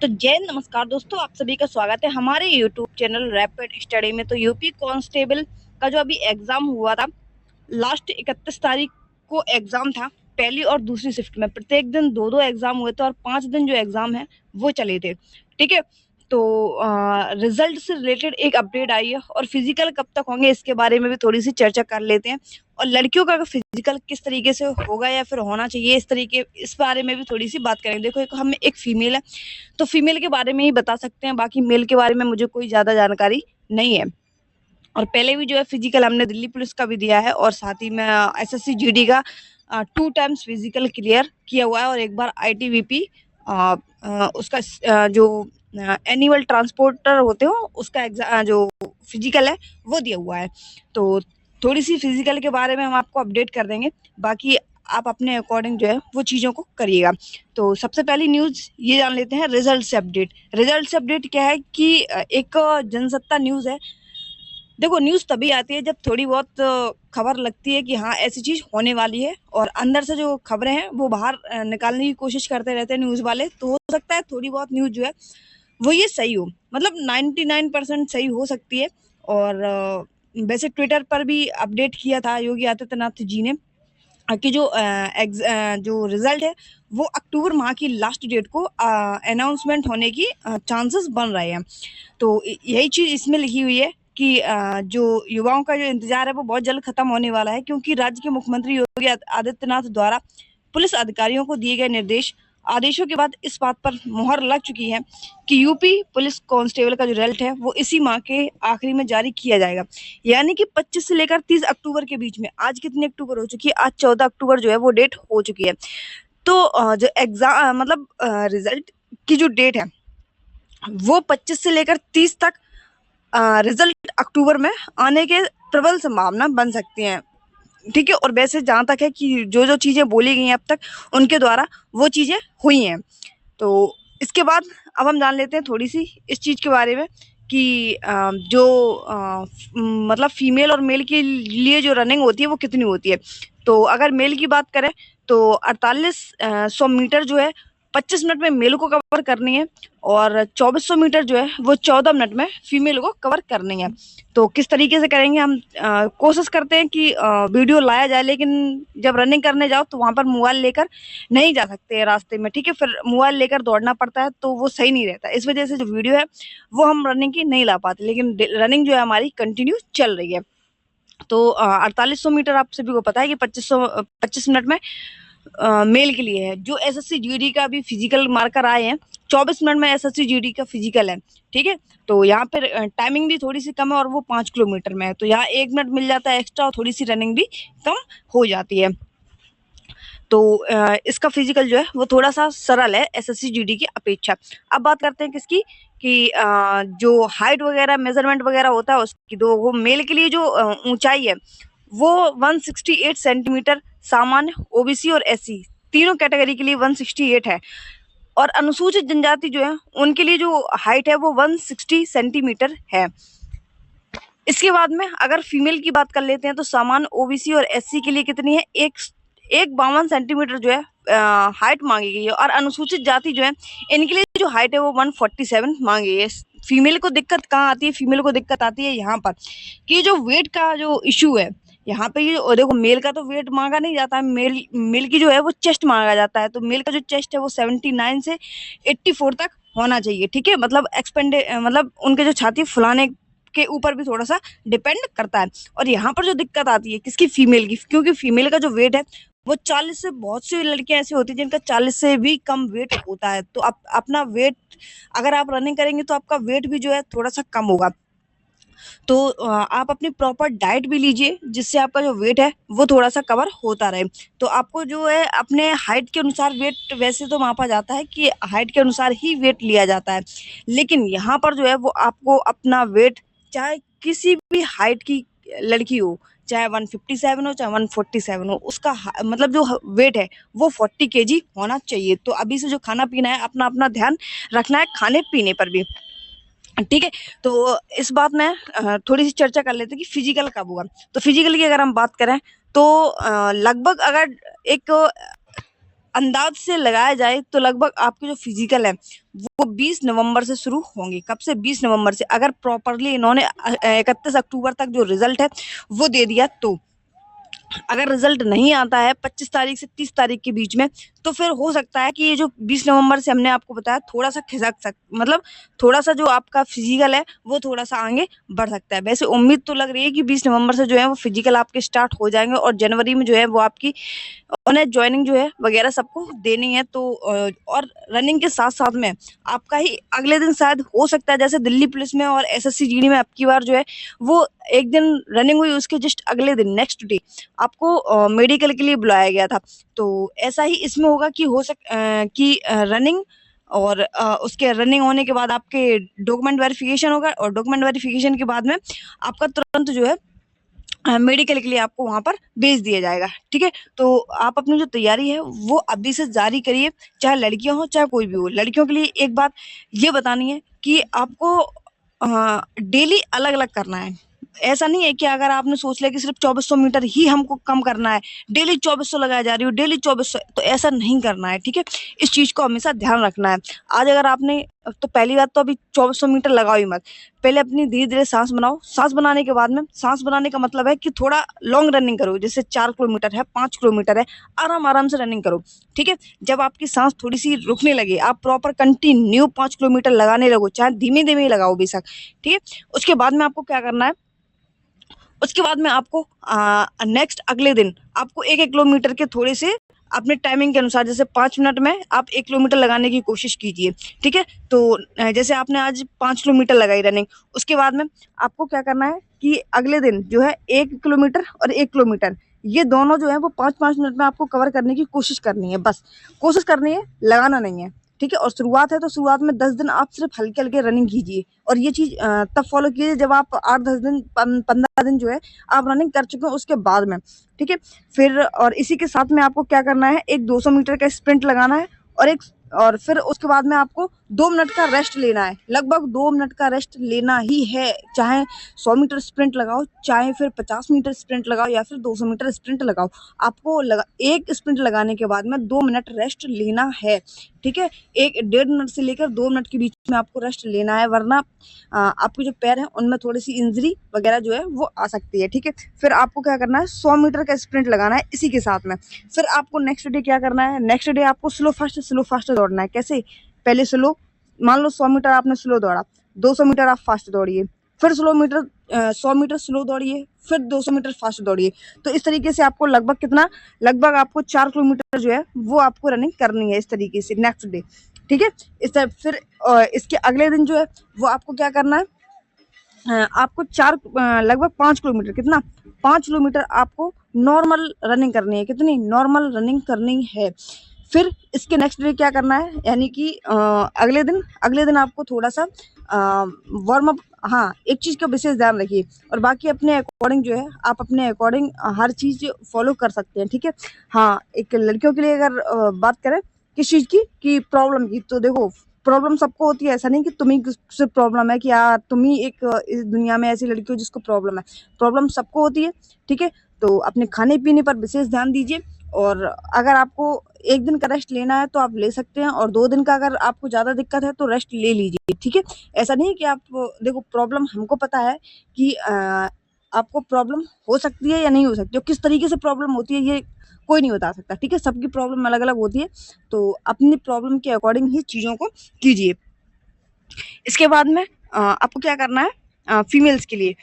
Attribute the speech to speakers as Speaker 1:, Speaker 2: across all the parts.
Speaker 1: तो जय नमस्कार दोस्तों, आप सभी का स्वागत है हमारे यूट्यूब चैनल रैपिड स्टडी में। तो यूपी कांस्टेबल का जो अभी एग्जाम हुआ था, लास्ट 31 तारीख को एग्जाम था। पहली और दूसरी शिफ्ट में प्रत्येक दिन दो दो एग्जाम हुए थे और 5 दिन जो एग्जाम है वो चले थे। ठीक है, तो रिजल्ट से रिलेटेड एक अपडेट आई है और फिजिकल कब तक होंगे इसके बारे में भी थोड़ी सी चर्चा कर लेते हैं। और लड़कियों का फिजिकल किस तरीके से होगा या फिर होना चाहिए, इस बारे में भी थोड़ी सी बात करेंगे। देखो, हम एक फीमेल है तो फीमेल के बारे में ही बता सकते हैं, बाकी मेल के बारे में मुझे कोई ज़्यादा जानकारी नहीं है। और पहले भी जो है फिजिकल हमने दिल्ली पुलिस का भी दिया है और साथ ही में एसएससी जीडी का 2 टाइम्स फिजिकल क्लियर किया हुआ है और एक बार आईटीबीपी उसका जो एनुअल ट्रांसपोर्टर होते हो उसका जो फिजिकल है वो दिया हुआ है। तो थोड़ी सी फिजिकल के बारे में हम आपको अपडेट कर देंगे, बाकी आप अपने अकॉर्डिंग जो है वो चीज़ों को करिएगा। तो सबसे पहली न्यूज़ ये जान लेते हैं रिजल्ट से अपडेट। रिजल्ट से अपडेट क्या है कि एक जनसत्ता न्यूज़ है। देखो, न्यूज़ तभी आती है जब थोड़ी बहुत खबर लगती है कि हाँ ऐसी चीज़ होने वाली है, और अंदर से जो खबरें हैं वो बाहर निकालने की कोशिश करते रहते हैं न्यूज़ वाले। तो हो सकता है थोड़ी बहुत न्यूज़ जो है वो ये सही हो, मतलब 99% सही हो सकती है। और वैसे ट्विटर पर भी अपडेट किया था योगी आदित्यनाथ जी ने कि जो रिजल्ट है वो अक्टूबर माह की लास्ट डेट को अनाउंसमेंट होने की चांसेस बन रहे हैं। तो यही चीज़ इसमें लिखी हुई है कि जो युवाओं का जो इंतजार है वो बहुत जल्द खत्म होने वाला है, क्योंकि राज्य के मुख्यमंत्री योगी आदित्यनाथ द्वारा पुलिस अधिकारियों को दिए गए आदेशों के बाद इस बात पर मुहर लग चुकी है कि यूपी पुलिस कांस्टेबल का जो रिजल्ट है वो इसी माह के आखिरी में जारी किया जाएगा, यानी कि 25 से लेकर 30 अक्टूबर के बीच में। आज कितनी अक्टूबर हो चुकी है? आज 14 अक्टूबर जो है वो डेट हो चुकी है। तो जो एग्जाम मतलब रिजल्ट की जो डेट है वो 25 से लेकर 30 तक, रिजल्ट अक्टूबर में आने के प्रबल संभावना बन सकती हैं। ठीक है, और वैसे जहाँ तक है कि जो जो चीज़ें बोली गई हैं अब तक उनके द्वारा वो चीज़ें हुई हैं। तो इसके बाद अब हम जान लेते हैं थोड़ी सी इस चीज़ के बारे में कि मतलब फीमेल और मेल के लिए जो रनिंग होती है वो कितनी होती है। तो अगर मेल की बात करें तो 4800 मीटर जो है 25 मिनट में मेल को कवर करनी है, और 2400 मीटर जो है वो 14 मिनट में फीमेल को कवर करनी है। तो किस तरीके से करेंगे हम, कोशिश करते हैं कि वीडियो लाया जाए, लेकिन जब रनिंग करने जाओ तो वहाँ पर मोबाइल लेकर नहीं जा सकते हैं रास्ते में। ठीक है, फिर मोबाइल लेकर दौड़ना पड़ता है तो वो सही नहीं रहता। इस वजह से जो वीडियो है वो हम रनिंग की नहीं ला पाते, लेकिन रनिंग जो है हमारी कंटिन्यू चल रही है। तो 4800 मीटर आप सभी को पता है कि 25 मिनट में मेल के लिए है। जो एसएससी जीडी का भी फिजिकल मार्कर आए हैं, 24 मिनट में एसएससी जीडी का फिजिकल है। ठीक है, तो यहाँ पर टाइमिंग भी थोड़ी सी कम है और वो 5 किलोमीटर में है, तो यहाँ 1 मिनट मिल जाता है एक्स्ट्रा और थोड़ी सी रनिंग भी कम हो जाती है। तो इसका फिजिकल जो है वो थोड़ा सा सरल है एसएससी जीडी की अपेक्षा। अब बात करते हैं किसकी, कि जो हाइट वगैरह मेजरमेंट वगैरह होता है उसकी। तो वो मेल के लिए जो ऊंचाई है वो 168 सेंटीमीटर सामान्य, ओबीसी और एससी तीनों कैटेगरी के लिए 168 है। और अनुसूचित जनजाति जो है उनके लिए जो हाइट है वो 160 सेंटीमीटर है। इसके बाद में अगर फीमेल की बात कर लेते हैं तो सामान्य, ओबीसी और एससी के लिए कितनी है, एक 52 सेंटीमीटर जो है हाइट मांगी गई है। और अनुसूचित जाति जो है इनके लिए जो हाइट है वो 147 मांगी गई है। फीमेल को दिक्कत कहाँ आती है? फीमेल को दिक्कत आती है यहाँ पर कि जो वेट का जो इशू है यहाँ पे, ये देखो मेल का तो वेट मांगा नहीं जाता है, मेल मेल की जो है वो चेस्ट मांगा जाता है। तो मेल का जो चेस्ट है वो 79 से 84 तक होना चाहिए। ठीक है, मतलब मतलब उनके जो छाती फुलाने के ऊपर भी थोड़ा सा डिपेंड करता है। और यहाँ पर जो दिक्कत आती है किसकी? फीमेल की, क्योंकि फीमेल का जो वेट है वो 40 से, बहुत सी लड़कियां ऐसी होती हैं जिनका 40 से भी कम वेट होता है। तो आप अपना वेट, अगर आप रनिंग करेंगे तो आपका वेट भी जो है थोड़ा सा कम होगा। तो आप अपनी प्रॉपर डाइट भी लीजिए जिससे आपका जो वेट है वो थोड़ा सा कवर होता रहे। तो आपको जो है अपने हाइट के अनुसार वेट वैसे तो मापा जाता है कि हाइट के अनुसार ही वेट लिया जाता है, लेकिन यहाँ पर जो है वो आपको अपना वेट, चाहे किसी भी हाइट की लड़की हो, चाहे 157 हो चाहे 147 हो, उसका मतलब जो वेट है वो 40 केजी होना चाहिए। तो अभी से जो खाना पीना है अपना अपना ध्यान रखना है खाने पीने पर भी। ठीक है, तो इस बात में थोड़ी सी चर्चा कर लेते हैं कि फिजिकल कब होगा। तो फिजिकल की अगर हम बात करें तो लगभग अगर एक अंदाज से लगाया जाए तो लगभग आपके जो फिजिकल है वो 20 नवंबर से शुरू होंगे। कब से? 20 नवंबर से। अगर प्रॉपरली इन्होंने 31 अक्टूबर तक जो रिजल्ट है वो दे दिया तो। अगर रिजल्ट नहीं आता है 25 तारीख से 30 तारीख के बीच में, तो फिर हो सकता है कि ये जो 20 नवंबर से हमने आपको बताया थोड़ा सा मतलब थोड़ा सा जो आपका फिजिकल है वो थोड़ा सा आगे बढ़ सकता है। वैसे उम्मीद तो लग रही है कि 20 नवंबर से जो है वो फिजिकल आपके स्टार्ट हो जाएंगे और जनवरी में जो है वो आपकी उन्हें ज्वाइनिंग जो है वगैरह सबको देनी है। तो और रनिंग के साथ साथ में आपका ही अगले दिन शायद हो सकता है, जैसे दिल्ली पुलिस में और एसएससी जीडी में अब की बार जो है वो एक दिन रनिंग हुई, उसके जस्ट अगले दिन नेक्स्ट डे आपको मेडिकल के लिए बुलाया गया था। तो ऐसा ही इसमें होगा कि कि रनिंग और उसके रनिंग होने के बाद आपके डॉक्यूमेंट वेरिफिकेशन होगा और डॉक्यूमेंट वेरिफिकेशन के बाद में आपका तुरंत जो है मेडिकल के लिए आपको वहां पर भेज दिया जाएगा। ठीक है, तो आप अपनी जो तैयारी है वो अभी से जारी करिए, चाहे लड़कियां हो चाहे कोई भी हो। लड़कियों के लिए एक बात ये बतानी है कि आपको डेली अलग अलग करना है। ऐसा नहीं है कि अगर आपने सोच लिया कि सिर्फ 2400 मीटर ही हमको कम करना है, डेली 2400 लगाया जा रही हो, डेली 2400, तो ऐसा नहीं करना है। ठीक है, इस चीज को हमेशा ध्यान रखना है। आज अगर आपने, तो पहली बात तो अभी 2400 मीटर लगाओ ही मत। पहले अपनी धीरे धीरे सांस बनाओ। सांस बनाने के बाद में, सांस बनाने का मतलब है कि थोड़ा लॉन्ग रनिंग करो, जैसे 4 किलोमीटर है, 5 किलोमीटर है, आराम आराम से रनिंग करो। ठीक है, जब आपकी सांस थोड़ी सी रुकने लगे, आप प्रॉपर कंटिन्यू 5 किलोमीटर लगाने लगो, चाहे धीमे धीमे लगाओ बेशक। ठीक है, उसके बाद में आपको क्या करना है, उसके बाद में आपको नेक्स्ट अगले दिन आपको 1-1 किलोमीटर के थोड़े से अपने टाइमिंग के अनुसार, जैसे 5 मिनट में आप 1 किलोमीटर लगाने की कोशिश कीजिए। ठीक है, तो जैसे आपने आज 5 किलोमीटर लगाई रनिंग, उसके बाद में आपको क्या करना है कि अगले दिन जो है 1 किलोमीटर और 1 किलोमीटर, ये दोनों जो है वो 5-5 मिनट में आपको कवर करने की कोशिश करनी है। बस कोशिश करनी है, लगाना नहीं है। ठीक है, और शुरुआत है तो शुरुआत में 10 दिन आप सिर्फ हल्के हल्के रनिंग कीजिए, और ये चीज तब फॉलो कीजिए जब आप 8-10 दिन 15 दिन जो है आप रनिंग कर चुके हो उसके बाद में। ठीक है, फिर और इसी के साथ में आपको क्या करना है, एक 200 मीटर का स्प्रिंट लगाना है, और एक और फिर उसके बाद में आपको 2 मिनट का रेस्ट लेना है। लगभग 2 मिनट का रेस्ट लेना ही है, चाहे 100 मीटर स्प्रिंट लगाओ, चाहे फिर 50 मीटर स्प्रिंट लगाओ, या फिर 200 मीटर स्प्रिंट लगाओ। आपको एक स्प्रिंट लगाने के बाद में 2 मिनट रेस्ट लेना है। ठीक है, 1-1.5 मिनट से लेकर 2 मिनट के बीच में आपको रेस्ट लेना है, वरना आपके जो पैर हैं उनमें थोड़ी सी इंजरी वगैरह जो है वो आ सकती है। ठीक है, फिर आपको क्या करना है, 100 मीटर का स्प्रिंट लगाना है इसी के साथ में। फिर आपको नेक्स्ट डे क्या करना है, नेक्स्ट डे आपको स्लो फास्ट दौड़ना है। कैसे? पहले स्लो, मान लो 100 मीटर आपने स्लो दौड़ा, 200 मीटर आप फास्ट दौड़िए, फिर 100 मीटर स्लो दौड़िए, फिर 200 मीटर फास्ट दौड़िए। तो इस तरीके से आपको लगभग कितना, लगभग आपको 4 किलोमीटर जो है वो आपको रनिंग करनी है इस तरीके से नेक्स्ट डे। ठीक है, इस तरह फिर इसके अगले दिन जो है वो आपको क्या करना है, आपको लगभग 5 किलोमीटर, कितना, 5 किलोमीटर आपको नॉर्मल रनिंग करनी है। कितनी नॉर्मल रनिंग करनी है। फिर इसके नेक्स्ट डे क्या करना है, यानी कि अगले दिन आपको थोड़ा सा वार्म अप। हाँ, एक चीज़ का विशेष ध्यान रखिए, और बाकी अपने अकॉर्डिंग जो है आप अपने अकॉर्डिंग हर चीज़ फॉलो कर सकते हैं। ठीक है, हाँ, एक लड़कियों के लिए अगर बात करें किस चीज़ की, कि प्रॉब्लम की, तो देखो प्रॉब्लम सबको होती है। ऐसा नहीं कि तुम्ही सिर्फ प्रॉब्लम है, कि यार तुम ही एक इस दुनिया में ऐसी लड़की हो जिसको प्रॉब्लम है। प्रॉब्लम सबको होती है। ठीक है, तो अपने खाने पीने पर विशेष ध्यान दीजिए, और अगर आपको एक दिन का रेस्ट लेना है तो आप ले सकते हैं, और 2 दिन का अगर आपको ज़्यादा दिक्कत है तो रेस्ट ले लीजिए। ठीक है, ऐसा नहीं है कि आप, देखो प्रॉब्लम हमको पता है कि आपको प्रॉब्लम हो सकती है या नहीं हो सकती, और किस तरीके से प्रॉब्लम होती है ये कोई नहीं बता सकता। ठीक है, सबकी प्रॉब्लम अलग अलग होती है, तो अपनी प्रॉब्लम के अकॉर्डिंग ही चीज़ों को कीजिए। इसके बाद में आपको क्या करना है, फीमेल्स के लिए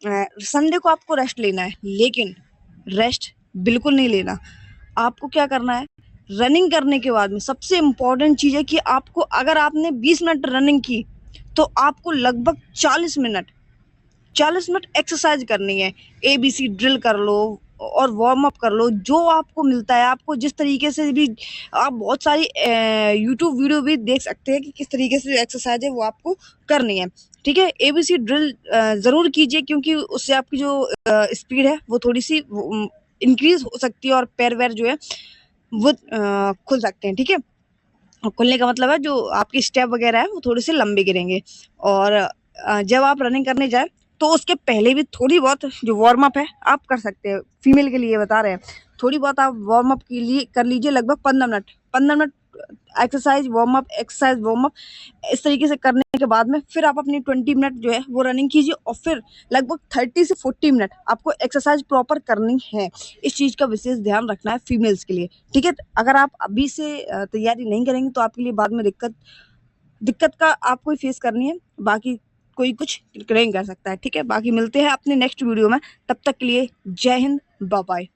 Speaker 1: संडे को आपको रेस्ट लेना है, लेकिन रेस्ट बिल्कुल नहीं लेना। आपको क्या करना है, रनिंग करने के बाद में सबसे इम्पोर्टेंट चीज़ है कि आपको, अगर आपने 20 मिनट रनिंग की तो आपको लगभग 40 मिनट एक्सरसाइज करनी है। ABC ड्रिल कर लो और वार्म अप कर लो, जो आपको मिलता है। आपको जिस तरीके से भी, आप बहुत सारी यूट्यूब वीडियो भी देख सकते हैं कि किस तरीके से एक्सरसाइज है वो आपको करनी है। ठीक है, ABC ड्रिल ज़रूर कीजिए, क्योंकि उससे आपकी जो स्पीड है वो थोड़ी सी इंक्रीज हो सकती है, और पैर वैर जो है वो खुल सकते हैं। ठीक है, खुलने का मतलब है जो आपकी स्टेप वगैरह है वो थोड़े से लंबे गिरेंगे। और जब आप रनिंग करने जाए तो उसके पहले भी थोड़ी बहुत जो वार्म अप है आप कर सकते हैं। फीमेल के लिए बता रहे हैं, थोड़ी बहुत आप वार्म अप के लिए कर लीजिए, लगभग 15 मिनट एक्सरसाइज वार्म अप इस तरीके से करने के बाद में फिर आप अपनी 20 मिनट जो है वो रनिंग कीजिए, और फिर लगभग 30 से 40 मिनट आपको एक्सरसाइज प्रॉपर करनी है। इस चीज़ का विशेष ध्यान रखना है फीमेल्स के लिए, ठीक है। अगर आप अभी से तैयारी नहीं करेंगे तो आपके लिए बाद में दिक्कत का आपको ही फेस करनी है, बाकी कोई कुछ नहीं कर सकता है, ठीक है। बाकी मिलते हैं अपने नेक्स्ट वीडियो में, तब तक के लिए जय हिंद, बाय बाय।